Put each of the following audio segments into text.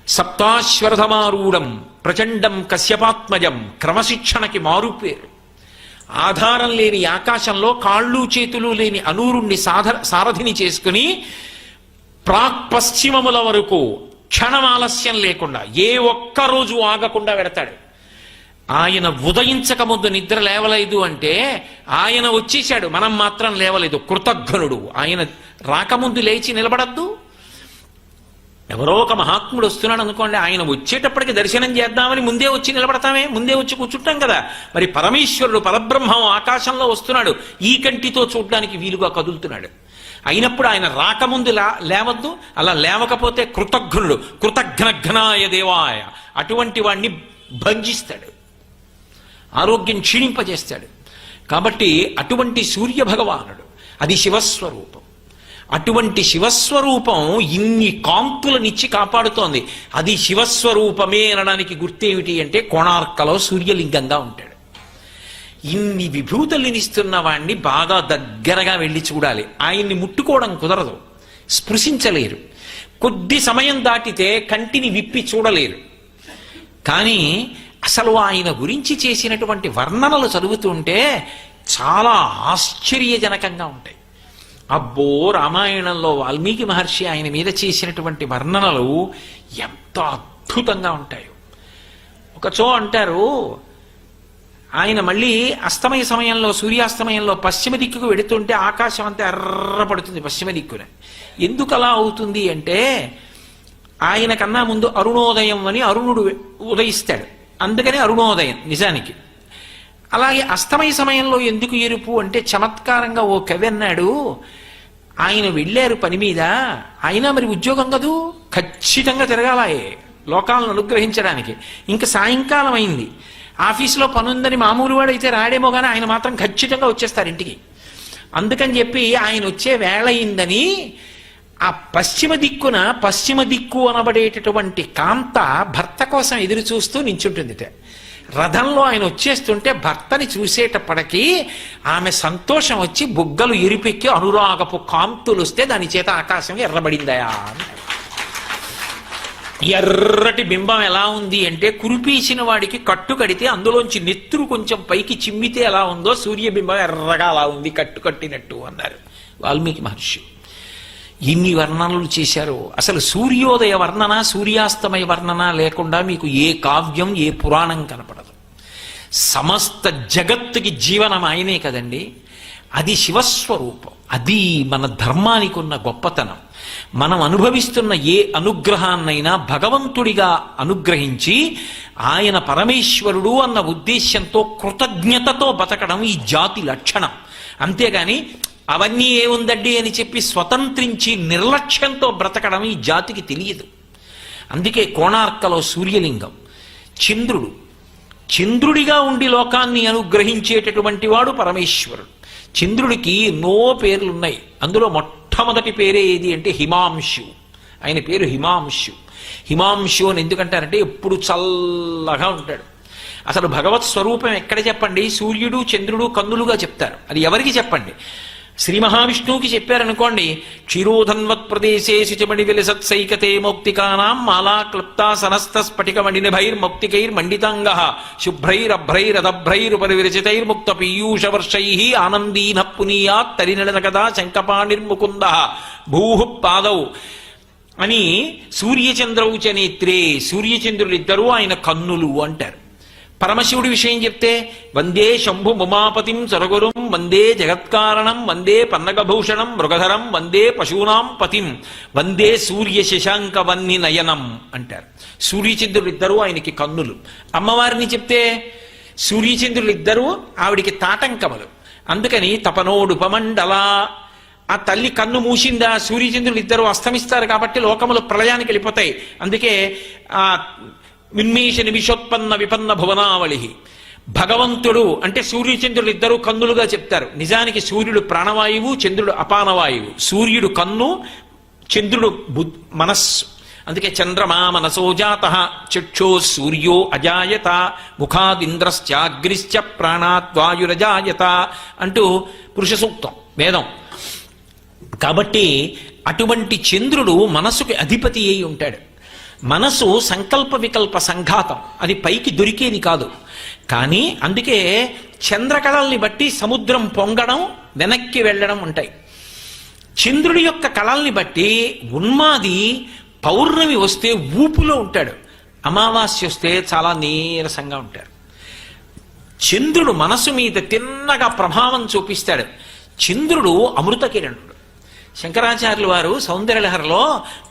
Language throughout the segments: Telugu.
సప్తాశ్వరథమారూఢం ప్రచండం కశ్యపాత్మజం క్రమశిక్షణకి మారుపేరు. ఆధారం లేని ఆకాశంలో కాళ్ళు చేతులు లేని అనూరుణ్ణి సారథిని చేసుకుని ప్రాక్పశ్చిమముల వరకు క్షణం ఆలస్యం లేకుండా ఏ ఒక్కరోజు ఆగకుండా వెడతాడు. ఆయన ఉదయించక ముందు నిద్ర లేవలేదు అంటే ఆయన వచ్చేశాడు, మనం మాత్రం లేవలేదు. కృతజ్ఞనుడు. ఆయన రాకముందు లేచి నిలబడద్దు. ఎవరో ఒక మహాత్ముడు వస్తున్నాడు అనుకోండి, ఆయన వచ్చేటప్పటికి దర్శనం చేద్దామని ముందే వచ్చి నిలబడతామే, ముందే వచ్చి కూర్చుంటాం కదా. మరి పరమేశ్వరుడు పరబ్రహ్మం ఆకాశంలో వస్తున్నాడు, ఈ కంటితో చూడడానికి వీలుగా కదులుతున్నాడు. అయినప్పుడు ఆయన రాకముందు లేవద్దు. అలా లేవకపోతే కృతజ్ఞుడు. కృతజ్ఞఘ్నాయ దేవాయ, అటువంటి వాణ్ణి భంజిస్తాడు, ఆరోగ్యం క్షీణింపజేస్తాడు. కాబట్టి అటువంటి సూర్య భగవానుడు, అది శివస్వరూపం. అటువంటి శివస్వరూపం ఇన్ని కాంతులనిచ్చి కాపాడుతోంది. అది శివస్వరూపమే అనడానికి గుర్తేమిటి అంటే కోణార్కలో సూర్యలింగంగా ఉంటాడు. ఇన్ని విభూతులనిస్తున్న వాణ్ణి బాగా దగ్గరగా వెళ్ళి చూడాలి. ఆయన్ని ముట్టుకోవడం కుదరదు, స్పృశించలేరు. కొద్ది సమయం దాటితే కంటిని విప్పి చూడలేరు. కానీ అసలు ఆయన గురించి చేసినటువంటి వర్ణనలు చదువుతుంటే చాలా ఆశ్చర్యజనకంగా ఉంటాయి. అబ్బో, రామాయణంలో వాల్మీకి మహర్షి ఆయన మీద చేసినటువంటి వర్ణనలు ఎంత అద్భుతంగా ఉంటాయో. ఒకచో అంటారు, ఆయన మళ్ళీ అస్తమయ సమయంలో, సూర్యాస్తమయంలో పశ్చిమ దిక్కుకు వెడుతుంటే ఆకాశం అంతా ఎర్రపడుతుంది పశ్చిమ దిక్కున. ఎందుకు అలా అవుతుంది అంటే ఆయన కన్నా ముందు అరుణోదయం అని అరుణుడు ఉదయిస్తాడు, అందుకని అరుణోదయం నిజానికి. అలాగే అస్తమయ సమయంలో ఎందుకు ఎరుపు అంటే చమత్కారంగా ఓ కవి అన్నాడు, ఆయన వెళ్ళారు పని మీద, అయినా మరి ఉద్యోగం కదూ, ఖచ్చితంగా తిరగాలాయే లోకాలను అనుగ్రహించడానికి. ఇంకా సాయంకాలం అయింది, ఆఫీసులో పనుందని మామూలు వాడైతే రాడేమో కానీ ఆయన మాత్రం ఖచ్చితంగా వచ్చేస్తారు ఇంటికి. అందుకని చెప్పి ఆయన వచ్చే వేళ అయిందని ఆ పశ్చిమ దిక్కు అనబడేటటువంటి కాంత భర్త కోసం ఎదురు చూస్తూ నించుంటుందిట. రథంలో ఆయన వచ్చేస్తుంటే భర్తని చూసేటప్పటికీ ఆమె సంతోషం వచ్చి బుగ్గలు ఎరిపెక్కి అనురాగపు కాంతులు వస్తే దాని చేత ఆకాశం ఎర్రబడిందయా. ఎర్రటి బింబం ఎలా ఉంది అంటే కురిపీసిన వాడికి కట్టు కడితే అందులోంచి నెత్తురు కొంచెం పైకి చిమ్మితే ఎలా ఉందో సూర్యబింబం ఎర్రగా అలా ఉంది కట్టు కట్టినట్టు అన్నారు వాల్మీకి మహర్షి. ఇన్ని వర్ణనలు చేశారు. అసలు సూర్యోదయ వర్ణన, సూర్యాస్తమయ వర్ణన లేకుండా మీకు ఏ కావ్యం, ఏ పురాణం కనపడదు. సమస్త జగత్తుకి జీవనం ఆయనే కదండి. అది శివస్వరూపం. అది మన ధర్మానికి ఉన్న గొప్పతనం. మనం అనుభవిస్తున్న ఏ అనుగ్రహాన్నైనా భగవంతుడిగా అనుగ్రహించి ఆయన పరమేశ్వరుడు అన్న ఉద్దేశ్యంతో కృతజ్ఞతతో బతకడం ఈ జాతి లక్షణం. అంతేగాని అవన్నీ ఏముందండి అని చెప్పి స్వతంత్రించి నిర్లక్ష్యంతో బ్రతకడం ఈ జాతికి తెలియదు. అందుకే కోణార్కలో సూర్యలింగం, చంద్రుడిగా ఉండి లోకాన్ని అనుగ్రహించేటటువంటి వాడు పరమేశ్వరుడు. చంద్రుడికి ఎన్నో పేర్లున్నాయి. అందులో మొట్టమొదటి పేరే ఏది అంటే హిమాంశు. ఆయన పేరు హిమాంశు. హిమాంశు అని ఎందుకంటారంటే ఎప్పుడు చల్లగా ఉంటాడు. అసలు భగవత్ స్వరూపం ఎక్కడ చెప్పండి? సూర్యుడు చంద్రుడు కన్నులుగా చెప్తారు. అది ఎవరికి చెప్పండి? శ్రీ మహావిష్ణువుకి చెప్పారనుకోండి, క్షీరోధన్వత్ ప్రదేశే శుచిమణి విలసత్సైకతే మౌక్తికానాం మాలా క్లుప్తా సనస్త స్ఫటిక మణినభైర్మౌక్తికైర్మండితాంగ శుభ్రైరభ్రైరదభ్రైరుపరివిరచితైర్ముక్త పీయూష వర్షై ఆనందీన పునీయాత్ తరినడన కదా శంకపాణిర్ముకుంద భూః పాదౌ అని సూర్యచంద్రౌ చ నేత్రే, సూర్యచంద్రులిద్దరూ ఆయన కన్నులు అంటారు. పరమశివుడి విషయం చెప్తే వందే శంభు ముమాపతిం సరగురుం వందే జగత్కారణం వందే పన్నగభూషణం మృగధరం వందే పశూనాం పతిం వందే సూర్య శశాంక వన్ని నయనం అంటారు. సూర్యచంద్రులిద్దరూ ఆయనకి కన్నులు. అమ్మవారిని చెప్తే సూర్యచంద్రులిద్దరూ ఆవిడికి తాటంకములు. అందుకని తపనోడుపమండల, ఆ తల్లి కన్ను మూసిందా సూర్యచంద్రులు ఇద్దరు అస్తమిస్తారు కాబట్టి లోకములు ప్రళయానికి వెళ్ళిపోతాయి. అందుకే ఆ విన్మేష నిమిషోత్పన్న విపన్న భువనావళి. భగవంతుడు అంటే సూర్యచంద్రులు ఇద్దరు కన్నులుగా చెప్తారు. నిజానికి సూర్యుడు ప్రాణవాయువు, చంద్రుడు అపానవాయువు. సూర్యుడు కన్ను, చంద్రుడు మనస్సు. అందుకే చంద్రమా మనసో జాతః చక్షో సూర్యో అజాయత ముఖాదింద్రశ్చాగ్నిశ్చ ప్రాణాద్వాయురజాయత అంటూ పురుష సూక్తం వేదం. కాబట్టి అటువంటి చంద్రుడు మనసుకి అధిపతి అయి ఉంటాడు. మనసు సంకల్ప వికల్ప సంఘాతం, అది పైకి దొరికేది కాదు. కానీ అందుకే చంద్రకళల్ని బట్టి సముద్రం పొంగడం వెనక్కి వెళ్ళడం ఉంటాయి. చంద్రుడి యొక్క కళల్ని బట్టి ఉన్మాది పౌర్ణమి వస్తే ఊపులో ఉంటాడు, అమావాస్య వస్తే చాలా నీరసంగా ఉంటాడు. చంద్రుడు మనసు మీద తిన్నగా ప్రభావం చూపిస్తాడు. చంద్రుడు అమృత కిరణుడు. శంకరాచార్యులు వారు సౌందర్యలహరిలో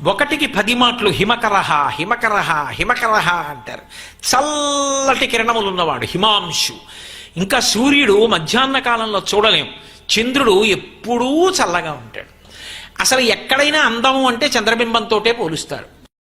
1కి 10 మాటలు హిమకరహ హిమకరహ హిమకరహ అంటారు. చల్లటి కిరణములు ఉన్నవాడు హిమాంశు. ఇంకా సూర్యుడు మధ్యాహ్న కాలంలో చూడలేం, చంద్రుడు ఎప్పుడూ చల్లగా ఉంటాడు. అసలు ఎక్కడైనా అందము అంటే చంద్రబింబంతోటే పోలుస్తారు.